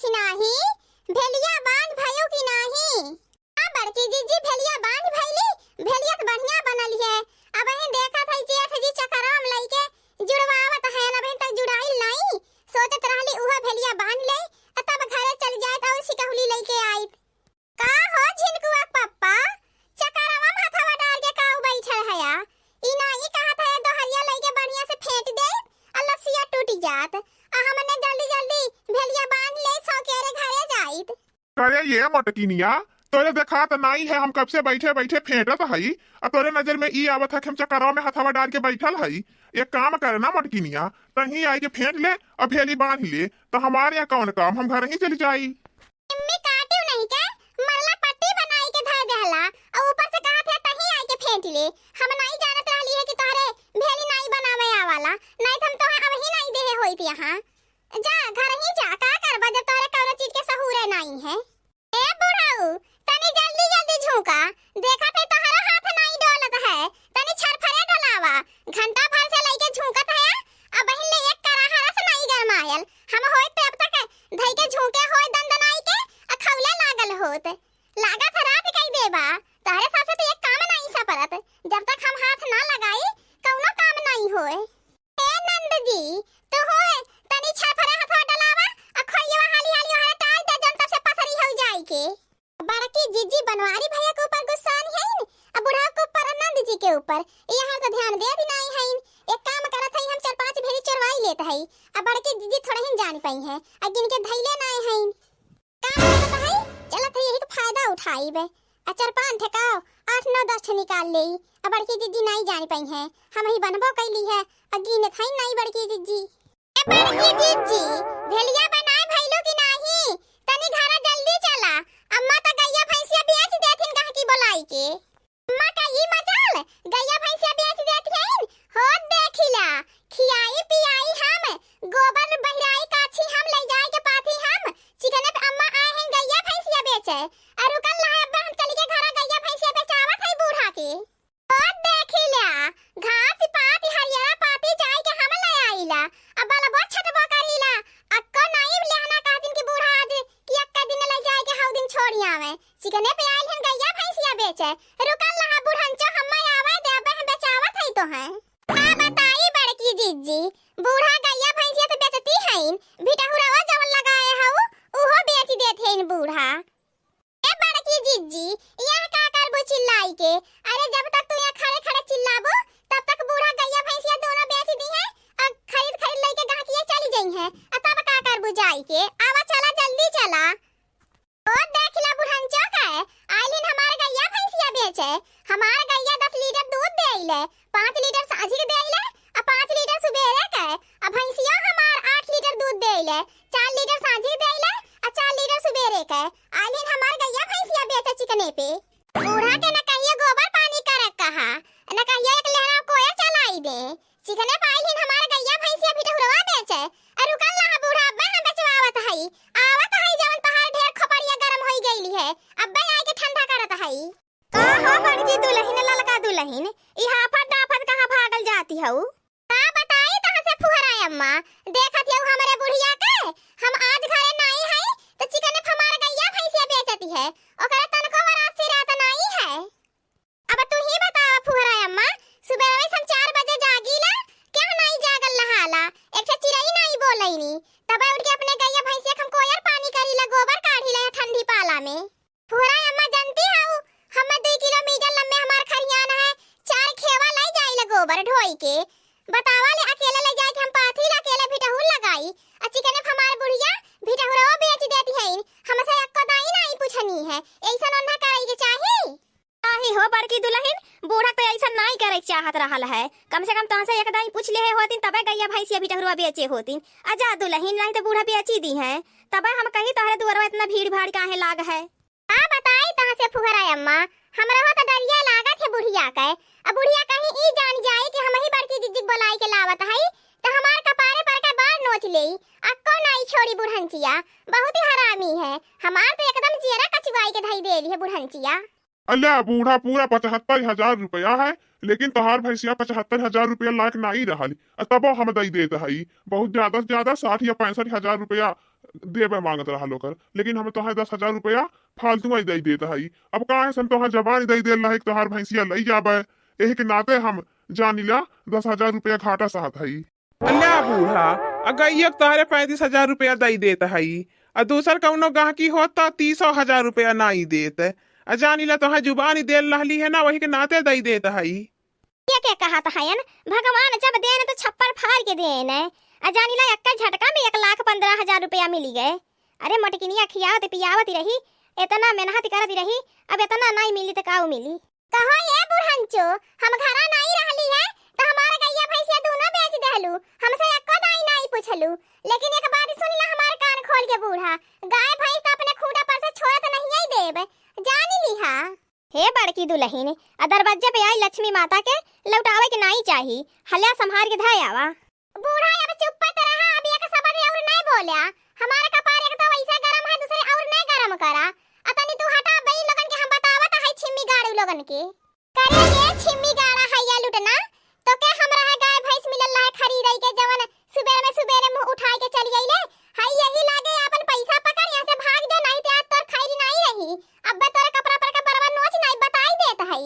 कि नाही भेलिया बांध भयो कि नाही। आ बड़की जीजी भेलिया बांध भैली, भेलिया तो बढ़िया बनल है। अब ही देखा था जेठ जी चकराम लइके जुड़वावत है, न अभी तक जुड़ाइल नहीं। सोचत रहली उहा भेलिया बांध ले तब घरे चल जाए और सिकहुली लइके आई। का हो झिनकुआ पप्पा चकरावा माथावा डाल के काऊ बैठल हया। ई नाही कहत है दोहरिया लइके बढ़िया से फेंट दे आ लस्सिया टूट जात। आ हमने जल्दी जल्दी भेलिया बांध ले सौकेरे घरे जाइत। अरे ये मटकिनिया तोरे देखा तो नहीं है, हम कब से बैठे बैठे फेंटत हई। अब तोरे नजर में ई आवत है कि हम चक्करवा में हथवा डाल के बैठल हई। एक काम करे ना मटकिनिया, तही आई के फेंट ले और भेली बांध ले तो हमारे यहाँ कौन काम, हम घर ही चली जाई। मम्मी काटू नहीं के मरला पट्टी बनाई के धर देहला और ऊपर से कहा थे तही आई के फेंट ले। हम नहीं जानत रहली है कि तोरे भेली नहीं बनावे आवाला, नहीं हम तो अब ही नहीं देहे होई थी। यहाँ जा घर ही जा, का करबा जब तोरे कौनो चीज के सहूरे नहीं है। ए बुढ़ाऊ तनी जल्दी जल्दी झुका, देखा थे तोहरा हाथ नहीं डोलत है, तनी छरफरे डलावा। घंटा भर से लइके झुकत है, अब ही ले एक कराहरा से नहीं गरमायल। हम होय तब तक धई के झुके होय दंदनाई के अखौले लागल होत। लागत रात कई देबा तारे साथे तो एक काम नहीं सपरत। जब तक हम हाथ ना लगाई कौनो काम नहीं होए। ए नंद जी तो होय तनी छरफरे हाथ डलावा अखोइया हाली हाली ओहरे टाल दे जन तब से पसरी हो जाई के। बड़की जीजी बनवारी भैया के ऊपर गुस्सा नहीं है, अब बुढ़ा के ऊपर नंद जी के ऊपर यहाँ तो ध्यान दे भी नहीं है। एक काम करत है हम 4-5 भेड़ी चरवाई लेत है। अब बड़की जीजी थोड़ा ही जान पाई है, अब जिनके धैले नहीं है काम करत है। चलत है यही का फायदा उठाईबे आ 4-5 ठेकाओ 8-9-10 ठे निकाल लेई। अब बड़की जीजी नहीं जान पाई है, हम ही बनबो कैली है अगी ने थाई नहीं बड़की जीजी। ए बड़की जीजी भेलिया बनाए भइलो कि नहीं, तनी घरा जल्दी चला। अम्मा त गैया भैंसिया बेच देथिन कह की बोलाई के। अम्मा का ई मजाल गैया भैंसिया बेच देथिन हो देखिला खियाई पियाई हम गोबर बहिराई काछी हम ले जाए के पाथी हम चिकने पे अम्मा आए हैं गैया भैंसिया बेचे। और रुकल रहा अब हम चली के घरा गैया भैंसिया बेचावत है बूढ़ा के। हो देखिला घास पात हरियर पाती जाए के हम ले आइला। अब बाला बहुत छटबो करीला अक्को नहीं लेहना कह दिन की बूढ़ा आज कि अक्का दिन ले जाए के हाउ दिन छोड़ी आवे। चिकने पे आइल हैं गैया भैंसिया बेचे, रुकल रहा बुढ़ंचो हम्मा आवे दे अब हम बेचावत है तो है। हां बताई बड़की जीजी बूढ़ा गैया भैंसिया तो बेचती हैं, भिटहुरवा जवन लगाए हऊ उहो बेच देथे इन बूढ़ा। ए बड़की जीजी यहां का करबो चिल्लाई के। अरे जब तक तू यहां खड़े खड़े चिल्लाबो तब तक बूढ़ा गैया भैंसिया दोनों बेच दी है और खरीद खरीद लेके गाहकिया चली गई है। तब का करबो जाई के आवा चला जल्दी चला। ओ देखला बुढ़ंचो का आइलिन हमार गैया भैंसिया बेचे। हमार गैया 10 लीटर दूध देइले, 5 लीटर साझी के देइले और 5 लीटर सुबेरे के। अब भैंसिया हमार 8 लीटर दूध देइले, 4 लीटर साझी देइले और 4 लीटर सुबेरे के। आइलिन हमार गैया भैंसिया बेचे चिकने पे। बूढ़ा के न कहिए गोबर पानी करक कहा, न कहिए एक लेहरा कोयर चलाई दे। चिकने पे आइलिन हमार गैया भैंसिया भिटहुरवा बेचे। और रुकल रहा बूढ़ा अब हम बेचवावत हई आवत हई जवन तहार ढेर खोपड़िया गरम होई गईली है अब आए के ठंडा करत हई। का हो बड़की दुल्हन ललका दुल्हन ई हाफत डाफत कहां भागल जाती हऊ। का बताई तहां से फुहरा अम्मा देखत हऊ हमरे बुढ़िया के हम आज घरे नहीं हई तो चिकने पे हमार गैया भैंसिया बेचती है ओकरा तनको वरात से रात नहीं है। अब तू ही बता फुहरा अम्मा सुबह में हम 4 बजे जागीला क्यों नहीं जागल नहाला, एक चिरई नहीं बोलैनी तब उठ के अपने गैया भैंसिया हम कोयर पानी करीला गोबर काढ़ीला ठंडी पाला में। फुहरा अम्मा जानती हऊ हम 2 किलोमीटर लंबे हमार खरियान है, 4 खेवा लाई जाइला गोबर ढोई के। बतावा ले अकेले ले जाए के हम पाथी अकेले भिटहुर लगाई आ चिकने हमार बुढ़िया भिटहुरवा बेच देती है। हमसे एको दाई नहीं पूछनी है, ऐसा नन्हा करे के चाहिए। आही हो बड़की दुल्हन बूढ़ा तो ऐसा नहीं करे चाहत रहल है, कम से कम तहसे एक दाई पूछ ले होतिन तबे गैया भैंसिया भिटहुरवा बेचे होतिन। आजा दुल्हन नहीं तो बूढ़ा बेची दी है तबे हम कही तोहरे दुआरवा इतना भीड़ भाड़ काहे लाग है। हां बताई तहां से फुहरा अम्मा हमरा हो तो डरिया लागत है बुढ़िया के। अब बुढ़िया कहीं ई जान जाए कि हम ही बड़की जीजी बुलाई के लावत हई तो हमार कपारे पर के बाल नोच लेई अक्को नहीं छोड़ी बुढ़ंचिया बहुत ही हरामी है। हमार तो एकदम चेहरा कचवाई के धई देली है बुढ़ंचिया। अल्लाह बूढ़ा पूरा 75,000 रुपया है, लेकिन तोहार भैंसिया 75,000 रुपया लायक नहीं रहल तबो हम दई देत हई। बहुत ज्यादा से ज्यादा 60 या 65,000 रुपया देवे मांगत रहा लोकर, लेकिन हमें तोहार 10,000 रुपया फालतू ही दे देता है। अब काहे सन तोहार जबान दे दे रहा है कि तोहार भैंसिया लई जाबे, यही के नाते हम जानिला 10,000 रुपया घाटा सहत है। अल्लाह बूढ़ा अगैया तोहरे 35,000 रुपया दई देत हई, और दूसर कौनो गाहकी होत तो 30,000 रुपया नाई देत। जानिला तोहर जुबानी दे रहली है ना, वही के नाते दई देत हई। ये क्या कहा था हयन, भगवान जब देन तो छप्पर फाड़ के देन है। अजानिला एक झटका में 1,15,000 रुपया मिली गए। अरे मटकिनिया खियावत पियावत रही, इतना मेहनत करती रही, अब इतना नहीं मिली तो काऊ मिली। कहो ये बुढ़ंचो, हम घरा नहीं रहली है तो हमारा गैया भैंसिया दोनों बेच देहलू, हमसे एको दाई नहीं पूछलू। लेकिन एक बात सुनी ला हमारे कान खोल के बूढ़ा, गाय भैंस तो अपने खूंटा पर से छोड़त नहीं ही देब, जानी लिहा। हे बड़की दुल्हन, आ दरवाजे पे आई लक्ष्मी माता के लौटावे के नहीं चाही, हल्या संभार के धाय आवा। बूढ़ा अब चुप पत रहा, अब एक शब्द और नहीं बोलिया। हमारा कपार एक तो वैसे गरम है, दूसरे और नहीं गरम करा। अतनी तू हटा बई लोगन के हम बतावत है छिम्मी गाड़ू लोगन के। करे ये छिम्मी गाड़ा है या लुटना, तो के हमरा है गाय भैंस मिलल है खरीदई के, जवन सुबेरे मुंह उठाई के चली गईले। हाय यही लागे अपन पैसा पकड़ यहां से भाग जा, नहीं तो आज तोर खैरी नहीं रही। अब तोरे कपड़ा पर के बरवा नोच नहीं बताई देत है।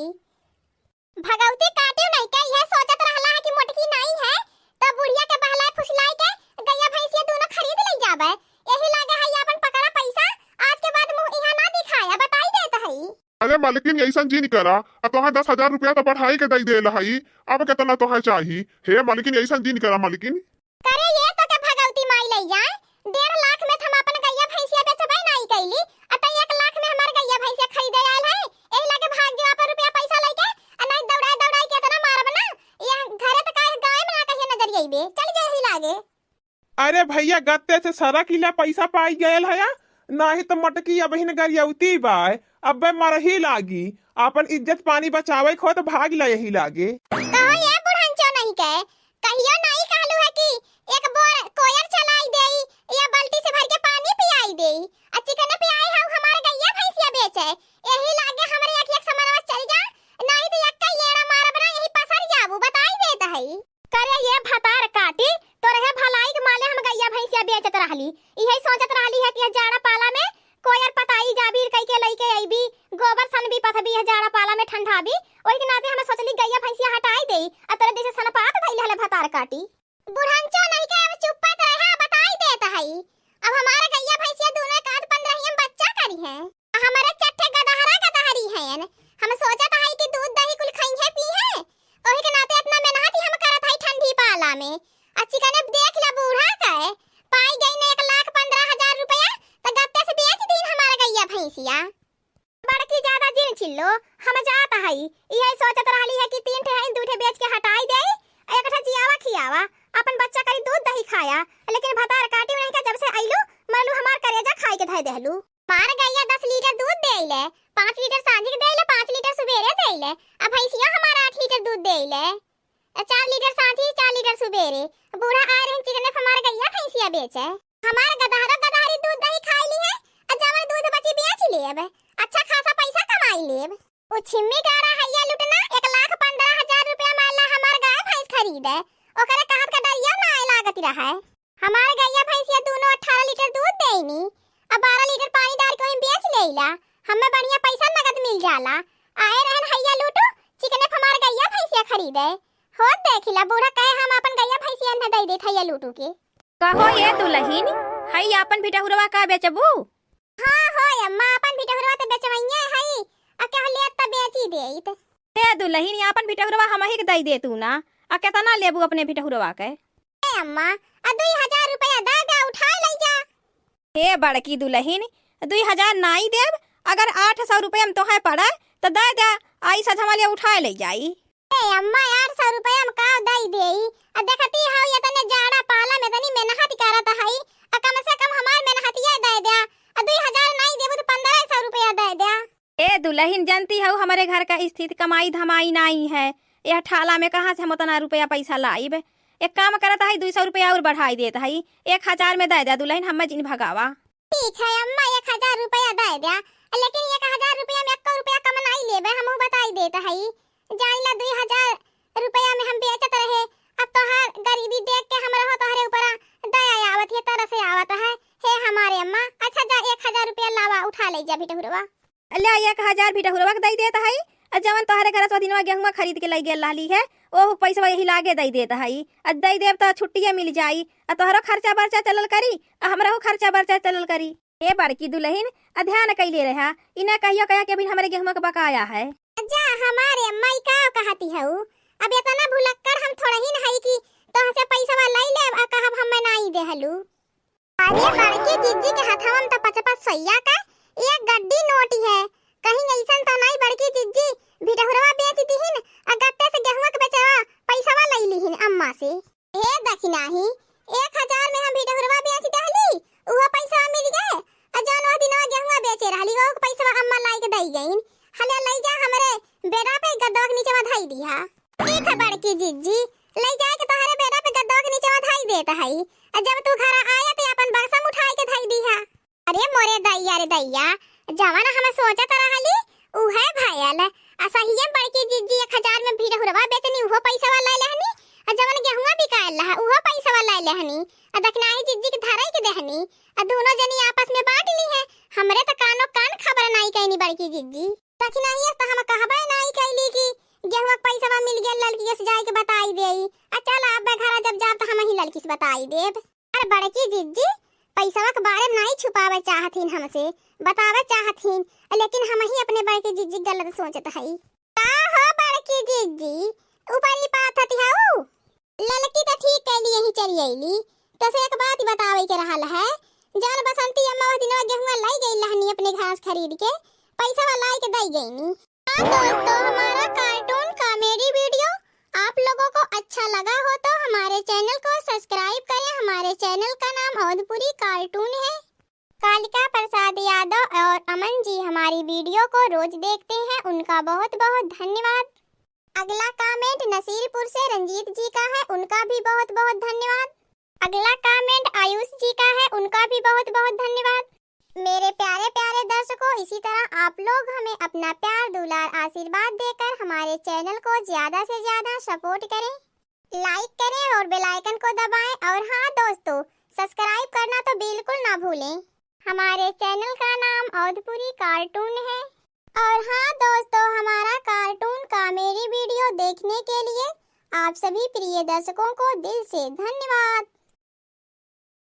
भगवती काटियो नहीं के यह सोचत रहला है कि मोटकी नहीं है तो बुढ़िया के बहलाए फुसलाई के गैया भैंसिया दोनों खरीद ले जाबे। यही लागे है अपन पकड़ा पैसा, आज के बाद मुंह इहां ना दिखाया, बताई देत है। अरे मालिकिन ऐसा जी नहीं करा, अब तोहार 10,000 रुपया तो बढ़ाई के दई दे रही, अब कितना तोहार चाही। हे मालिकिन ऐसा जी नहीं करा मालिकिन। करे ये तो के भगवती माई ले जाए, 1.5 लाख में हम अपन गैया भैंसिया बेचबे नहीं कैली, अत 1 लाख में हमार गैया भैंसिया खरीदे आयल है। एही लागे भाग जो अपन रुपया पैसा लेके, आ नहीं दौड़ाई के तना मारब ना, ये घरे तक गाय में ना कहिए नजर आईबे, चल जे एही लागे। अरे भैया गत्ते से सारा किला पैसा पाई गयल है, नाही तो मटकी अब हिन गरियौती बाय, अब मरही लागी। अपन इज्जत पानी बचावे खो तो भाग ला यही लागे। कहो ये बुढ़ंचो नहीं के, कहियो नहीं कहलू है कि एक बोर कोयर चलाई देई या बाल्टी से भर के पानी पियाई देई, आ चिकन पियाई हम हमारे गैया भैंसिया बेचे। यही लागे हमरे एक समरवा चल जा, नहीं तो एक येड़ा मारब ना, यही पसर जाबू, बताई देत है। करे ये भतार काटी तो रहे भलाई के माले हम गैया भैंसिया बेचत रहली, यही सोचत रहली है कि जाड़ा पाला में कोयर पताई जाबीर कई के लई के आईबी, गोबर सन भी पथबी है जाड़ा पाला में ठंडा भी, ओही के नाते हमें सोचली गैया भैंसिया हटाई देई, आ तोरे जैसे सनपात धइले हले भतार काटी। बुढ़ंचो नहीं के अब चुप पत रहा, बताई देत है। अब हमारे गैया भैंसिया दोनों एक आध 15 हम बच्चा करी है, हमारे चट्टे गदहरी हैं। हम सोचत है कि दूध दही कुल खाई है पी है, ओही के नाते इतना मेहनत ही हम करत है ठंडी पाला में। अच्छी कने देख ले बूढ़ा के पाई गई ने 1,15,000 रुपया, तो गत्ते से बेच दी हमारा गैया भैंसिया। बड़की ज्यादा जिन चिल्लो, हम जात है, यही सोचत रहली है कि 3 ठे है 2 ठे बेच के हटाई दे, एक ठे जियावा खियावा, अपन बच्चा करी दूध दही खाया, लेकिन भतार काटी नहीं के जब से आइलू मरलू हमार करेजा खाई के धय देहलू। मार गैया 10 लीटर दूध देइले, 5 लीटर सांझी के देइले, 5 लीटर सुबेरे देइले। अब भैंसिया हमारा 8 लीटर दूध देइले, 4 लीटर सांझी 4 लीटर सुबेरे। बूढ़ा आ रहे चिकन में हमारा गैया भैंसिया बेचे, हमार गदहरी दूध दही खाई ली है, और जवन दूध बची बेच लेब, अच्छा खासा पैसा कमाई लेब। ओ छिम्मी गाड़ा हैया लुटना 1,15,000 रुपया माला हमार गाय भैंस खरीदे, ओकरे कहत का डरिया ना लागत रहा है। हमार गैया भैंसिया दोनों 18 लीटर दूध देनी, अब 12 लीटर पानी डाल के बेच लेला, हमें बढ़िया पैसा नगद मिल जाला। आए रहन हैया लूटू चिकन हमार गैया भैंसिया खरीदे, हो देखिला बूढ़ा कहे हम अपन गैया भैंसिया न दे देत हैया लूटू के। कहो ये दुल्हन, हई अपन बिटहुरवा का बेचबू? हां हो अम्मा अपन बिटहुरवा त बेचवइया हई, आ कहले त बेची देइत। हे दुल्हन अपन बिटहुरवा हमही के दई दे तू ना, आ केतना लेबू अपने बिटहुरवा के? ए अम्मा आ 2,000 रुपया दे दे उठा ले जा। हे बड़की दुल्हन 2,000 नाई देब, अगर 800 रुपया में तोहे पड़े तो दे दे, आई सज हमारे उठा ले जाई। ए अम्मा 800 रुपया में का दई देई, आ देखती हाउ ये तने जाड़ा पाला में तनी मेहनत करत हई, आ कम से कम हमार मेहनतिया दे दे, आ 2,000 नहीं देबू तो 1,500 रुपया दे दे। ए दुल्हन जानती हो हमारे घर का स्थिति कमाई धमाई नहीं है, यह ठाला में कहाँ से हम उतना रुपया पैसा लाइब। एक काम करता है 200 रुपया और बढ़ाई देता है, 1,000 में दे दे दुल्हन, हम जिन भगावा। ठीक है अम्मा 1,000 रुपया दे दे, लेकिन 1,000 रुपया में 1 रुपया कम नहीं लेबे, हम बताई देता है। जानिला 2,000 रुपया में हम बेचत रहे, अब तोहार गरीबी देख के हमरा हो तोहरे ऊपर दया आवत है, तरह से आवत है, हे हमारे अम्मा, अच्छा जा 1000 रुपया लावा उठा ले जा बिटहुरवा। ले 1000 बिटहुरवा के दई देत हई। आ जवन तोहरे घर स्वादिनवा गेहुआ खरीद के लई गेल रहली है ओह पैसा यही लागे दई देत हई। आ दई देब त छुट्टिए मिल जाई। आ तोहरो खर्चा बर्चा चलल करी आ हमरो खर्चा बर्चा चलल करी। ए बड़की दुल्हन आ ध्यान कइले रहा, इना कहियो कया के भी हमरे गेहुआ के बकाया है। जा हमारे अम्मा ई का कहती हऊ, अब इतना भुलक्कड़ हम थोड़ा ही नहीं कि तोह से पैसा लई ले आ कहब हम नहीं देहलू। अरे बड़की जीजी के हाथवा में त 55 सैया का एक गड्डी नोट है, कहीं ऐसन तो नहीं बड़की जीजी बिटहुरवा बेच दीहिन आ गत्ते से गेहुआ के बेचवा पैसावा लई लीहिन अम्मा से। हे दखिनाही 1000 में हम बिटहुरवा बेच दहली, उहो पैसा मिल गए आ जान वो दिनवा गेहुआ बेचे रहली वो पैसा अम्मा लाई के दई गईन। हले लई जा हमरे बेड़ा पे गद्दा के नीचे धाई दिया। ठीक है बड़की जीजी, लई जाए के तोहरे बेड़ा पे गद्दा के नीचे धाई देत हई आ जब तू घर आया तो अपन बक्सा उठाई के धाई दिया। अरे मोरे दैया रे दैया, जवान हम सोचत रहली उ है भयल आ सहीए बड़की जीजी 1000 में बिटहुरवा बेचनी उहो पैसा वाला लेहनी आ जवन गेहुआ बिकायल रहा उहो पैसा वाला लेहनी आ दखनाही जीजी के धराई के देहनी आ दोनों जनी आपस में बांट ली है। हमरे त कानो कान खबर नहीं कहनी बड़की जीजी, दखनाही त हम कहबे नहीं कहली कि गेहुआ पैसा मिल गेल लड़की से जाई के बताई देई आ चल अब घर जब जाब त हम ही लड़की से बताई देब। अरे बड़की जीजी पैसा के बारे में नहीं छुपावे चाहथिन, हमसे बतावे चाहथिन, लेकिन हम ही अपने बड़की जीजी गलत सोचत हई। का हो बड़की जीजी ऊपर ही पाथत हऊ, लड़की तो ठीक कहली यही चली आईली। तो से एक बात बतावे के रहल है, जान बसंती अम्मा वो दिनवा गेहुआ लाई गई लहनी अपने घास खरीद के पैसा लाई के दई गईनी। दोस्तों हमारा कार्टून कॉमेडी वीडियो आप लोगों को अच्छा लगा हो तो हमारे चैनल को सब्सक्राइब करें। हमारे चैनल का नाम अवधपुरी कार्टून है। कालिका प्रसाद यादव और अमन जी हमारी वीडियो को रोज देखते हैं, उनका बहुत बहुत धन्यवाद। अगला कमेंट नसीरपुर से रंजीत जी का है, उनका भी बहुत बहुत धन्यवाद। अगला कमेंट आयुष जी का है, उनका भी बहुत बहुत धन्यवाद। मेरे प्यारे प्यारे दर्शकों, इसी तरह आप लोग हमें अपना प्यार दुलार आशीर्वाद देकर हमारे चैनल को ज्यादा से ज्यादा सपोर्ट करें, लाइक करें और बेल आइकन को दबाएं। और हाँ दोस्तों, सब्सक्राइब करना तो बिल्कुल ना भूलें। हमारे चैनल का नाम अवधपुरी कार्टून है। और हाँ दोस्तों, हमारा कार्टून कॉमेडी वीडियो देखने के लिए आप सभी प्रिय दर्शकों को दिल से धन्यवाद।